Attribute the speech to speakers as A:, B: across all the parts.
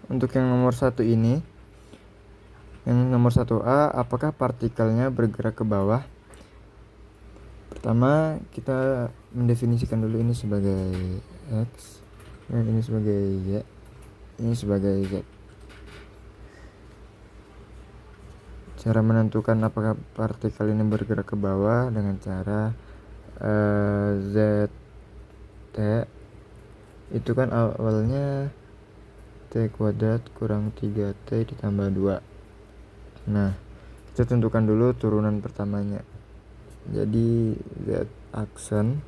A: Untuk yang nomor 1 ini, yang nomor 1A, apakah partikelnya bergerak ke bawah? Pertama kita mendefinisikan dulu ini sebagai X, dan ini sebagai Y, ini sebagai Z. Cara menentukan apakah partikel ini bergerak ke bawah dengan cara ZT itu kan awalnya T kuadrat kurang 3T ditambah 2. Nah, kita tentukan dulu turunan pertamanya. Jadi Z aksen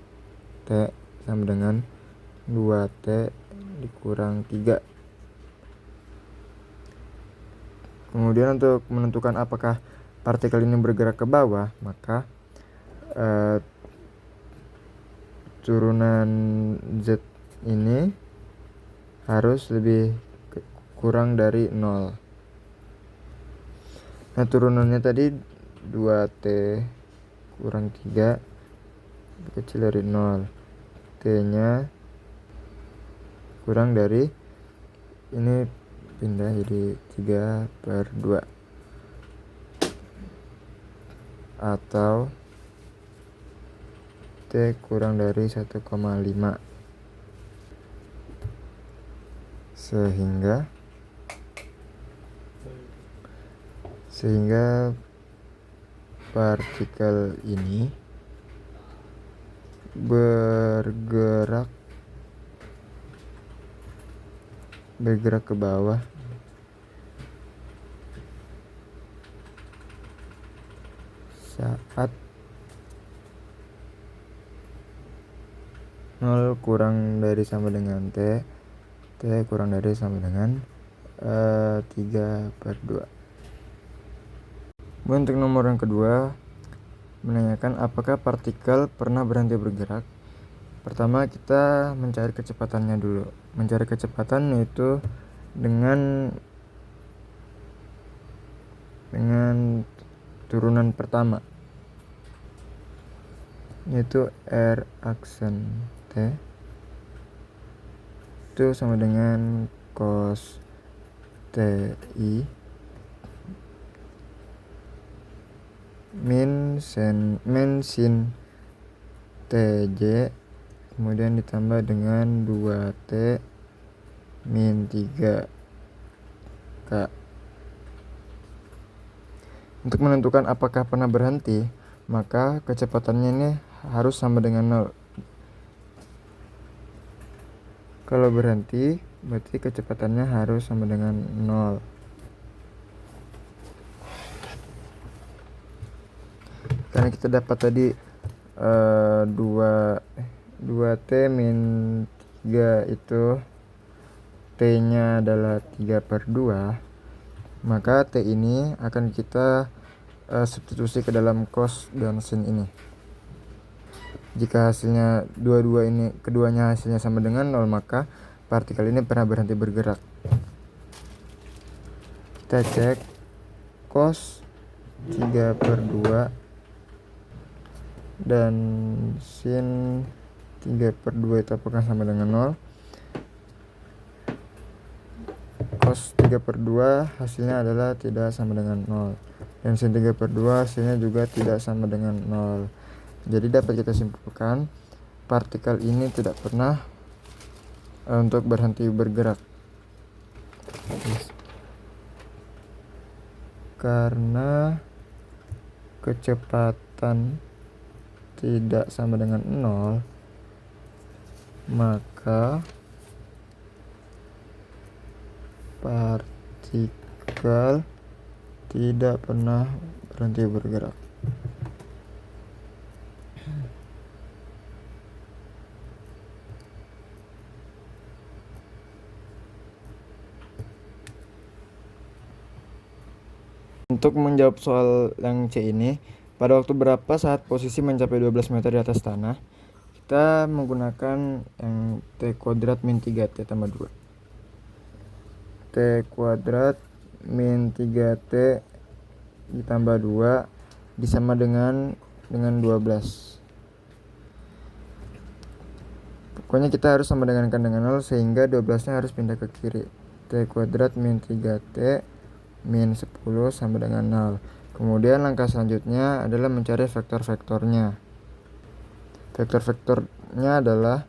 A: T sama dengan 2T dikurang 3. Kemudian untuk menentukan apakah partikel ini bergerak ke bawah, maka turunan Z ini harus lebih kurang dari 0. Nah, turunannya tadi 2T kurang 3 kecil dari 0. T nya kurang dari, ini pindah jadi 3/2 atau T kurang dari 1,5, sehingga partikel ini bergerak ke bawah saat 0 kurang dari sama dengan T kurang dari sama dengan 3/2. Untuk nomor yang kedua, menanyakan apakah partikel pernah berhenti bergerak. Pertama kita mencari kecepatannya dulu. Mencari kecepatan yaitu dengan turunan pertama, yaitu R aksen T itu sama dengan cos TI min sin TJ kemudian ditambah dengan 2T min 3K. Untuk menentukan apakah pernah berhenti, maka kecepatannya ini harus sama dengan 0. Kalau berhenti, berarti kecepatannya harus sama dengan 0. Karena kita dapat tadi 2T min 3 itu T nya adalah 3/2, maka T ini akan kita substitusi ke dalam cos dan sin ini. Jika hasilnya keduanya hasilnya sama dengan 0, maka partikel ini pernah berhenti bergerak. Kita cek cos 3/2 dan sin 3/2 itu apakah sama dengan 0. Cos 3/2 hasilnya adalah tidak sama dengan 0, dan sin 3/2 hasilnya juga tidak sama dengan 0. Jadi dapat kita simpulkan partikel ini tidak pernah untuk berhenti bergerak karena kecepatan tidak sama dengan 0, maka partikel tidak pernah berhenti bergerak. Untuk menjawab soal yang C ini, pada waktu berapa saat posisi mencapai 12 meter di atas tanah, kita menggunakan yang T kuadrat min 3T tambah 2. T kuadrat min 3T ditambah 2 disama dengan 12. Pokoknya kita harus sama dengan 0 sehingga 12 nya harus pindah ke kiri. T kuadrat min 3T min 10 sama dengan 0. Kemudian langkah selanjutnya adalah mencari vektor-vektornya. Vektor-vektornya adalah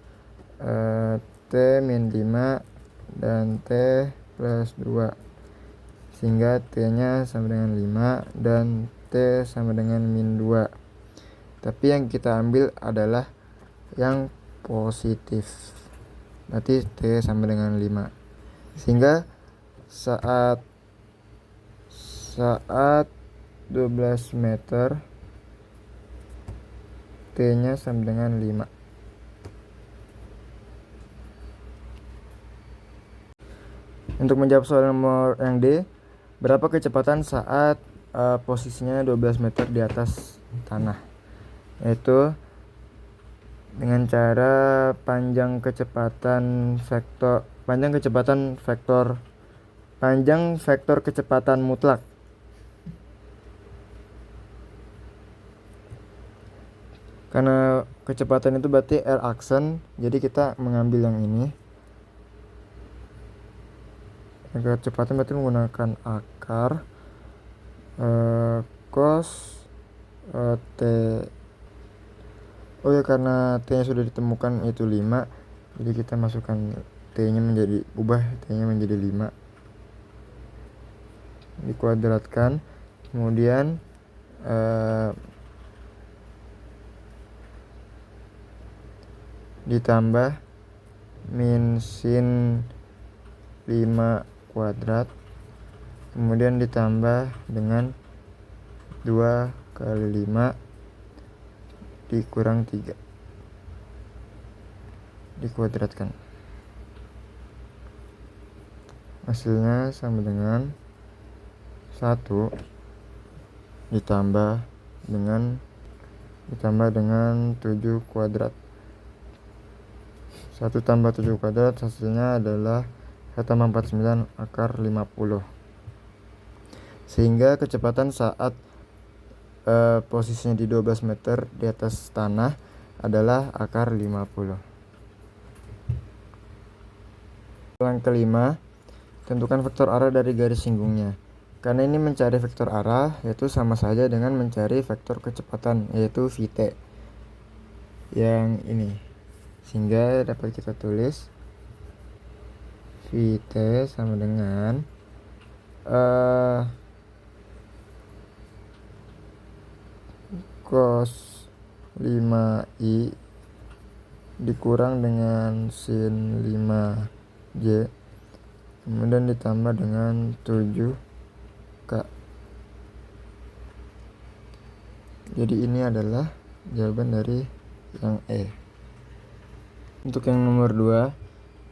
A: T min 5 dan T plus 2, sehingga T nya sama dengan 5 dan T sama dengan min 2. Tapi yang kita ambil adalah yang positif, berarti T sama dengan 5, sehingga saat 12 meter T nya sama dengan 5. Untuk menjawab soal nomor yang D, berapa kecepatan saat posisinya 12 meter di atas tanah? Yaitu dengan cara panjang vektor kecepatan mutlak. Karena kecepatan itu berarti R aksen, jadi kita mengambil yang ini. Kecepatan berarti menggunakan akar cos T. Oh ya, karena T nya sudah ditemukan itu 5, jadi kita masukkan T nya menjadi 5, dikuadratkan, kemudian ditambah min sin 5 kuadrat, kemudian ditambah dengan 2 kali 5 dikurang 3, dikuadratkan. Hasilnya sama dengan 1 ditambah dengan 7 kuadrat. 1 tambah 7 kuadrat hasilnya adalah 1,49 akar 50. Sehingga kecepatan saat posisinya di 12 meter di atas tanah adalah akar 50. Yang kelima, tentukan vektor arah dari garis singgungnya. Karena ini mencari vektor arah, yaitu sama saja dengan mencari vektor kecepatan, yaitu Vt yang ini. Sehingga dapat kita tulis Vt sama dengan cos 5i dikurang dengan sin 5j, kemudian ditambah dengan 7k. Jadi ini adalah jawaban dari yang E. Untuk yang nomor 2,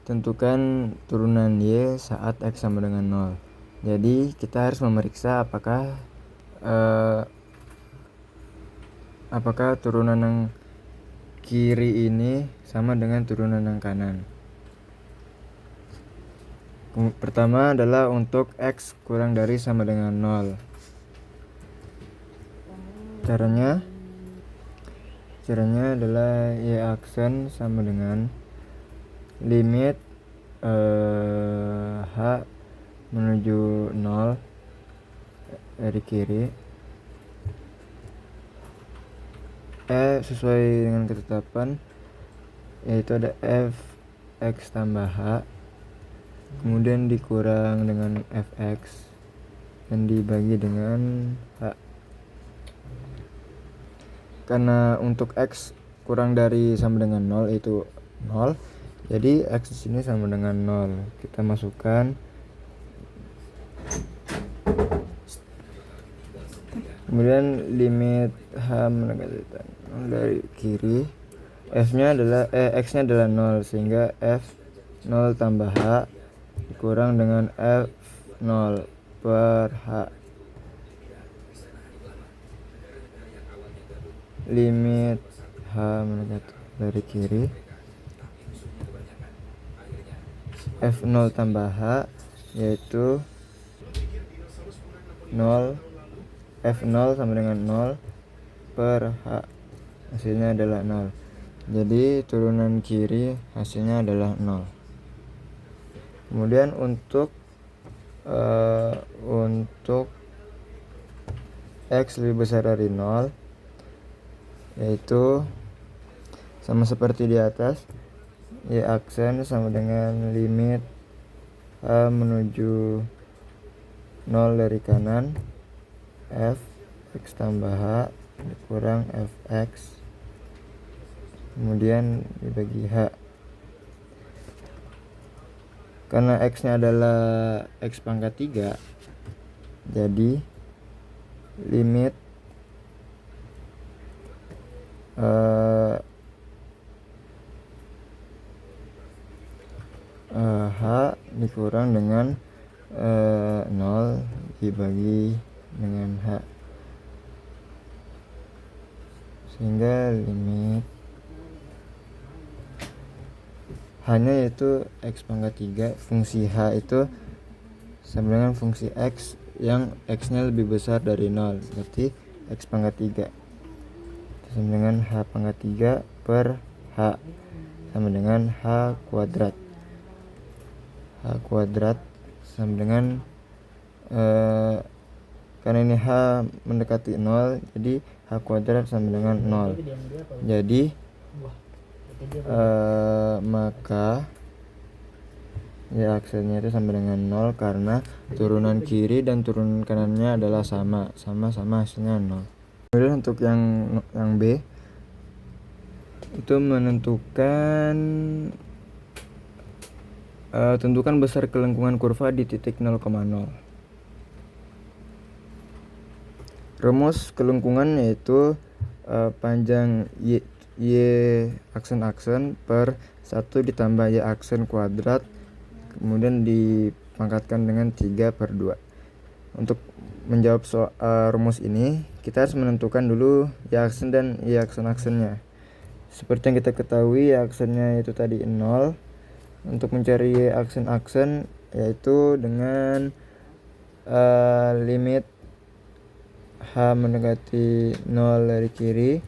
A: tentukan turunan Y saat X sama dengan 0. Jadi kita harus memeriksa apakah turunan yang kiri ini sama dengan turunan yang kanan. Pertama adalah untuk X kurang dari sama dengan 0. Caranya adalah Y aksen sama dengan limit H menuju 0 dari kiri, sesuai dengan ketetapan, yaitu ada f x tambah h, kemudian dikurang dengan fx dan dibagi dengan h. Karena untuk x kurang dari sama dengan 0 itu 0, jadi x di sini sama dengan 0. Kita masukkan, kemudian limit h mendekati dari kiri, x-nya adalah 0, sehingga f 0 tambah h dikurang dengan f 0 per h. Limit h mendekati dari kiri, f0 tambah h yaitu 0, f0 sama dengan 0 per h, hasilnya adalah 0. Jadi turunan kiri hasilnya adalah 0. Kemudian untuk X lebih besar dari 0, yaitu sama seperti di atas, Y aksen sama dengan limit H menuju 0 dari kanan, F X tambah H dikurang Fx, kemudian dibagi H. Karena X nya adalah X pangkat 3, jadi limit H dikurang dengan 0 dibagi dengan H, sehingga limit H-nya yaitu X pangkat 3, fungsi H itu sama dengan fungsi X yang X-nya lebih besar dari 0, berarti X pangkat 3 sama dengan H pangkat 3 per H sama dengan H kuadrat. H kuadrat sama dengan karena ini H mendekati 0, jadi H kuadrat sama dengan 0. Jadi maka ya aksennya itu sama dengan 0 karena turunan kiri dan turunan kanannya adalah sama hasilnya 0. Kemudian untuk yang B itu menentukan tentukan besar kelengkungan kurva di titik 0,0. Rumus kelengkungan yaitu panjang y aksen per 1 ditambah y aksen kuadrat, kemudian dipangkatkan dengan 3/2. Untuk menjawab rumus ini, kita harus menentukan dulu y aksen dan y aksennya. Seperti yang kita ketahui, y aksennya itu tadi 0. Untuk mencari y aksen yaitu dengan limit H mendekati 0 dari kiri,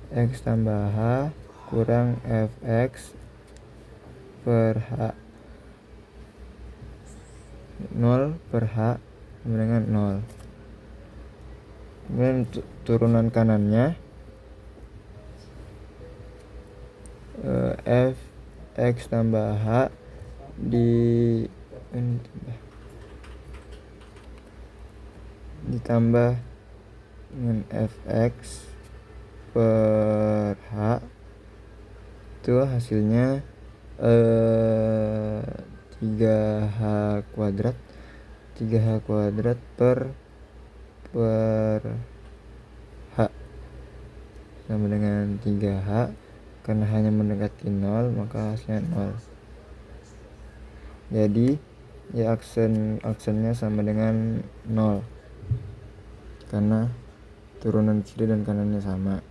A: X tambah H kurang Fx per H, 0 per H sama dengan 0. Kemudian turunan kanannya F X tambah H ditambah dengan Fx per H, itu hasilnya 3H kuadrat per H sama dengan 3H. Karena hanya mendekati 0 maka hasilnya 0. Jadi ya aksennya sama dengan 0 karena turunan kiri dan kanannya sama.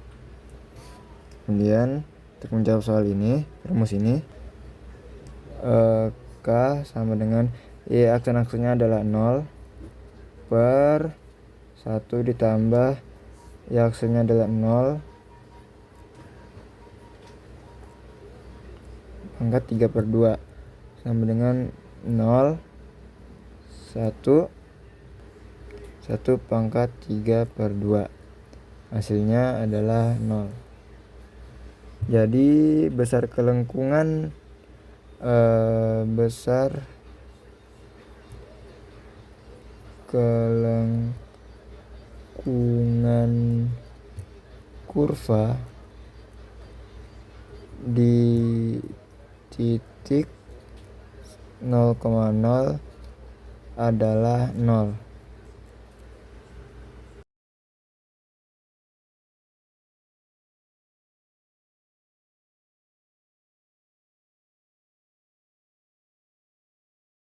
A: Kemudian untuk menjawab soal ini, rumus ini, K sama dengan Y aksennya adalah 0 per 1 ditambah Y aksennya adalah 0 pangkat 3/2 sama dengan 0 1 pangkat 3/2, hasilnya adalah 0. Jadi besar kelengkungan kurva di titik 0,0 adalah 0.